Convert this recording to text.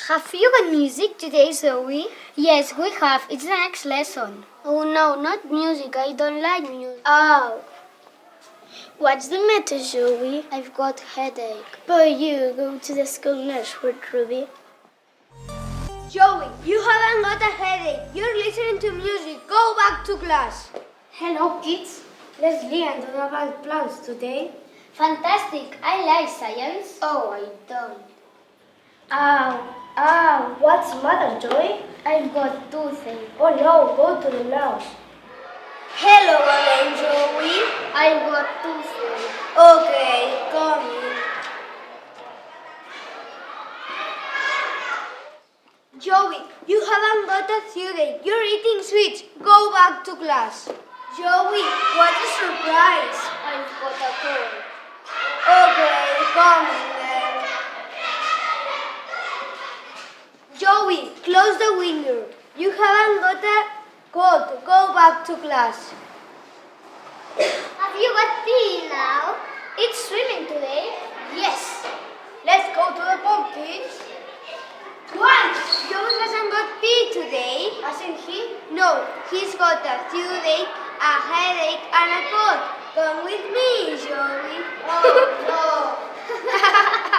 Have you got music today, Zoe? Yes, we have. It's the next lesson. Oh no, not music. I don't like music. Oh. What's the matter, Zoe? I've got headache. But you go to the school nurse with Ruby. Joey, you haven't got a headache. You're listening to music. Go back to class. Hello, kids. Let's learn about plants today. Fantastic. I like science. Oh, I don't. Ow, what's the matter, Joey? I've got toothache. Oh no, go to the nurse. Hello again, Joey. I've got toothache. Okay, come in. Joey, you haven't got a toothache. You're eating sweets. Go back to class. Joey, what a surprise. I've got a cold. Okay, come in then. Joey, close the window. You haven't got a coat. Go back to class. Have you got tea now? It's swimming today. Yes. Let's go to the pond, kids. What? Joey hasn't got pee today. Hasn't he? No, he's got a toothache, a headache, and a cold. Come with me, Joey. Oh no.